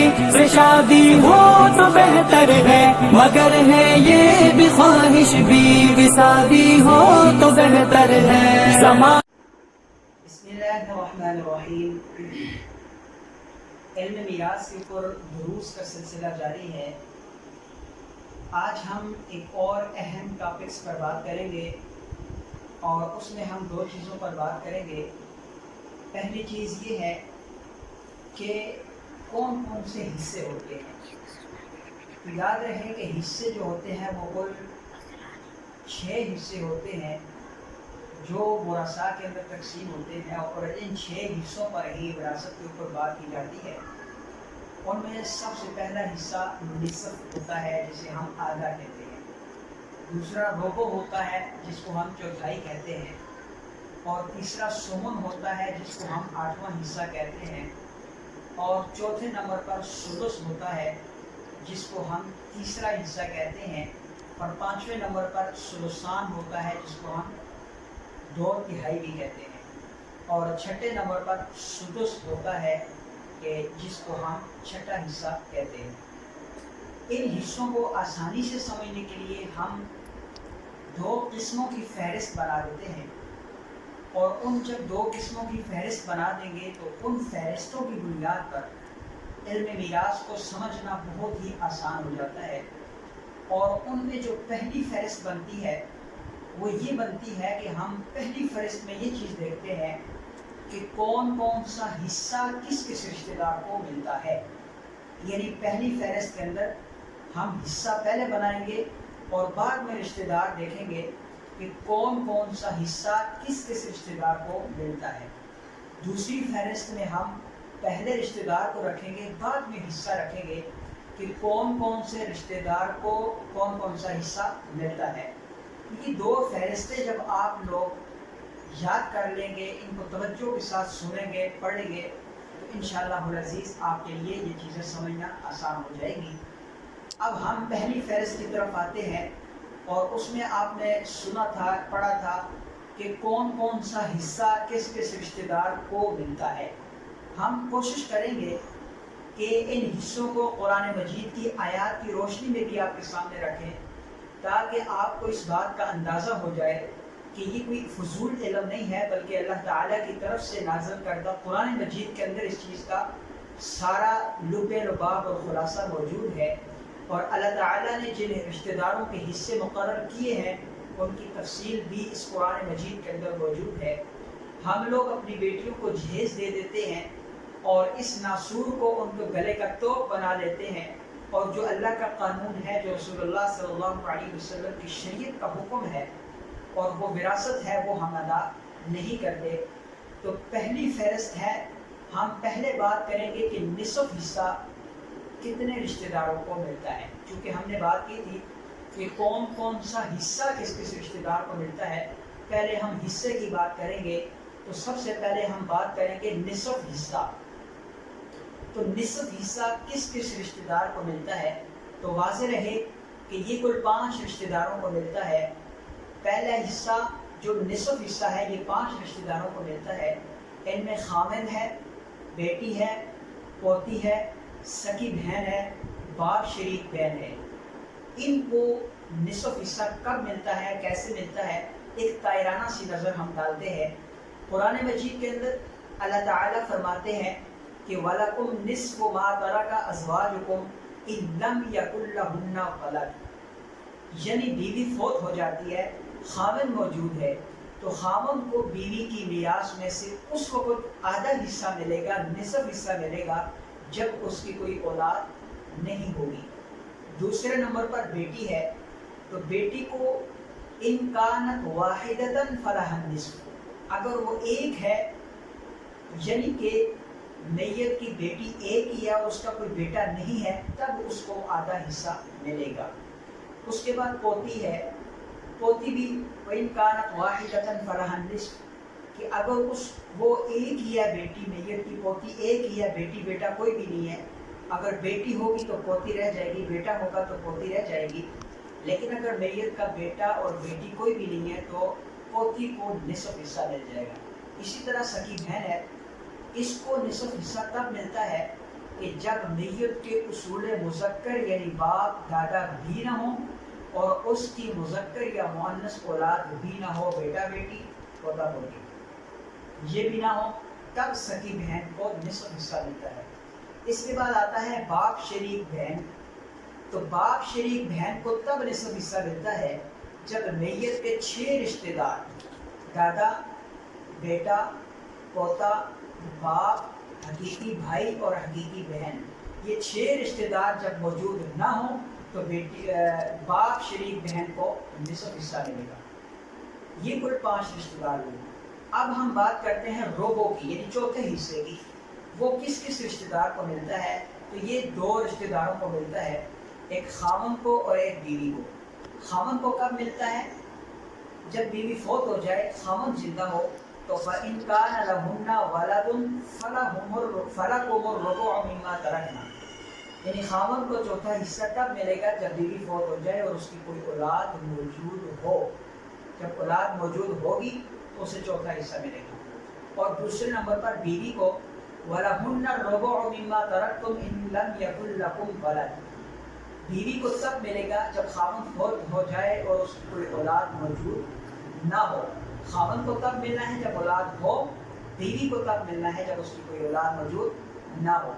شادی ہو تو بہتر ہے، مگر ہے یہ بھی خواہش بیوی شادی ہو تو بہتر ہے۔ بسم اللہ الرحمن الرحیم۔ علم میراث کے اوپر دروس کا سلسلہ جاری ہے۔ آج ہم ایک اور اہم ٹاپکس پر بات کریں گے، اور اس میں ہم دو چیزوں پر بات کریں گے۔ پہلی چیز یہ ہے کہ کون کون سے حصے ہوتے ہیں۔ تو یاد رہے کہ حصے جو ہوتے ہیں وہ کل 6 حصے ہوتے ہیں جو ورثاء کے اندر تقسیم ہوتے ہیں، اور ان 6 حصوں پر ہی وراثت کے اوپر بات کی جاتی ہے۔ ان میں سب سے پہلا حصہ نصف ہوتا ہے، جسے ہم آدھا کہتے ہیں۔ دوسرا ربع ہوتا ہے، جس کو ہم چوتھائی کہتے ہیں، اور تیسرا سمن ہوتا ہے، جس کو ہم 8واں حصہ کہتے ہیں، اور چوتھے نمبر پر سدس ہوتا ہے، جس کو ہم تیسرا حصہ کہتے ہیں، اور 5ویں نمبر پر سدسان ہوتا ہے، جس کو ہم 2/3 بھی کہتے ہیں، اور 6 نمبر پر سدس ہوتا ہے کہ جس کو ہم 6واں حصہ کہتے ہیں۔ ان حصوں کو آسانی سے سمجھنے کے لیے ہم 2 قسموں کی فہرست بنا دیتے ہیں، اور جب 2 قسموں کی فہرست بنا دیں گے تو ان فہرستوں کی بنیاد پر علم میراث کو سمجھنا بہت ہی آسان ہو جاتا ہے۔ اور ان میں جو پہلی فہرست بنتی ہے وہ یہ بنتی ہے کہ ہم پہلی فہرست میں یہ چیز دیکھتے ہیں کہ کون کون سا حصہ کس کس رشتہ دار کو ملتا ہے۔ یعنی پہلی فہرست کے اندر ہم حصہ پہلے بنائیں گے اور بعد میں رشتہ دار دیکھیں گے کہ کون کون سا حصہ کس کس رشتہ دار کو ملتا ہے۔ دوسری فہرست میں ہم پہلے رشتہ دار کو رکھیں گے، بعد میں حصہ رکھیں گے کہ کون کون سے رشتہ دار کو کون کون سا حصہ ملتا ہے۔ یہ 2 فہرستیں جب آپ لوگ یاد کر لیں گے، ان کو توجہ کے ساتھ سنیں گے، پڑھیں گے، تو انشاءاللہ العزیز آپ کے لیے یہ چیزیں سمجھنا آسان ہو جائے گی۔ اب ہم پہلی فہرست کی طرف آتے ہیں، اور اس میں آپ نے سنا تھا، پڑھا تھا کہ کون کون سا حصہ کس کس رشتہ دار کو ملتا ہے۔ ہم کوشش کریں گے کہ ان حصوں کو قرآن مجید کی آیات کی روشنی میں بھی آپ کے سامنے رکھیں، تاکہ آپ کو اس بات کا اندازہ ہو جائے کہ یہ کوئی فضول علم نہیں ہے، بلکہ اللہ تعالیٰ کی طرف سے نازل کردہ قرآن مجید کے اندر اس چیز کا سارا لب لباب اور خلاصہ موجود ہے، اور اللہ تعالیٰ نے جن رشتہ داروں کے حصے مقرر کیے ہیں ان کی تفصیل بھی اس قرآن مجید کے اندر موجود ہے۔ ہم لوگ اپنی بیٹیوں کو جہیز دے دیتے ہیں، اور اس ناسور کو ان کو گلے کا توپ بنا لیتے ہیں، اور جو اللہ کا قانون ہے، جو رسول اللہ صلی اللہ علیہ وسلم کی شریعت کا حکم ہے اور وہ وراثت ہے، وہ ہم ادا نہیں کرتے۔ تو پہلی فہرست ہے، ہم پہلے بات کریں گے کہ نصف حصہ کتنے رشتہ داروں کو ملتا ہے۔ چونکہ ہم نے بات کی تھی کہ کون کون سا حصہ کس کس رشتہ دار کو ملتا ہے، پہلے ہم حصے کی بات کریں گے۔ تو سب سے پہلے ہم بات کریں گے نصف حصہ۔ تو نصف حصہ کس کس رشتہ دار کو ملتا ہے، تو واضح رہے کہ یہ کل 5 رشتہ داروں کو ملتا ہے۔ پہلا حصہ جو نصف حصہ ہے یہ 5 رشتہ داروں کو ملتا ہے۔ ان میں خامند ہے، بیٹی ہے، پوتی ہے، سکی بہن ہے، باپ شریک بہن ہے۔ ان کو نصف حصہ کب ملتا ہے، کیسے ملتا ہے، ایک تائرانہ سی نظر ہم ڈالتے ہیں۔ قرآن مجید کے اندر اللہ تعالیٰ فرماتے ہیں کہ وَلَكُمْ نِصْفُ مَا تَرَكَ أَزْوَاجُكُمْ إِن لَّمْ يَكُن لَّهُنَّ وَلَدٌ۔ یعنی بیوی فوت ہو جاتی ہے، خاوند موجود ہے، تو خاوند کو بیوی کی میراث میں سے اس وقت آدھا حصہ ملے گا، نصف حصہ ملے گا، جب اس کی کوئی اولاد نہیں ہوگی۔ دوسرے نمبر پر بیٹی ہے، تو بیٹی کو ان کانت واحدۃ فلہا النصف، اگر وہ ایک ہے، یعنی کہ میت کی بیٹی ایک ہی ہے، اس کا کوئی بیٹا نہیں ہے، تب اس کو آدھا حصہ ملے گا۔ اس کے بعد پوتی ہے، پوتی بھی وَإِن كَانَتْ وَاحِدَةً فَلَهَا النِّصْفُ، کہ اگر وہ ایک ہی ہے، بیٹی میت کی پوتی ایک ہی ہے، بیٹی بیٹا کوئی بھی نہیں ہے، اگر بیٹی ہوگی تو پوتی رہ جائے گی، بیٹا ہوگا تو پوتی رہ جائے گی، لیکن اگر میت کا بیٹا اور بیٹی کوئی بھی نہیں ہے تو پوتی کو نصف حصہ مل جائے گا۔ اسی طرح سکی بہن ہے، اس کو نصف حصہ تب ملتا ہے کہ جب میت کے اصول مذکر یعنی باپ دادا بھی نہ ہوں اور اس کی مذکر یا مؤنث اولاد بھی نہ ہو، بیٹا بیٹی پوتا پوتی یہ بھی نہ ہو، تب سکی بہن کو نصف حصہ ملتا ہے۔ اس کے بعد آتا ہے باپ شریک بہن۔ تو باپ شریک بہن کو تب نصف حصہ ملتا ہے جب میت کے 6 رشتہ دار دادا، بیٹا، پوتا، باپ، حقیقی بھائی اور حقیقی بہن، یہ 6 رشتہ دار جب موجود نہ ہوں تو باپ شریک بہن کو نصف حصہ ملے گا۔ یہ کل 5 رشتہ دار ہوئے۔ اب ہم بات کرتے ہیں ربع کی یعنی چوتھے حصے کی۔ وہ کس کس رشتہ دار کو ملتا ہے؟ تو یہ 2 رشتہ داروں کو ملتا ہے، ایک خاوند کو اور ایک بیوی کو۔ خاوند کو کب ملتا ہے؟ جب بیوی فوت ہو جائے، خاوند زندہ ہو تو فَإِنْ كَانَ لَهُنَّ وَلَدٌ فَلَكُمُ الرُّبُعُ مِمَّا تَرَكْنَ، یعنی خاوند کو چوتھا حصہ تب ملے گا جب بیوی فوت ہو جائے اور اس کی کوئی اولاد موجود ہو۔ جب اولاد موجود ہوگی تو اسے چوتھا حصہ ملے گا۔ اور دوسرے نمبر پر بیوی کو وَلَهُنَّ الرُّبُعُ مِمَّا تَرَكْتُمْ إِن لَّمْ يَكُن لَّكُمْ وَلَدٌ، بیوی کو تب ملے گا جب خاوند فوت ہو جائے اور اس کی کوئی اولاد موجود نہ ہو۔ خاوند کو تب ملنا ہے جب اولاد ہو، بیوی کو تب ملنا ہے جب اس کی کوئی اولاد موجود نہ ہو۔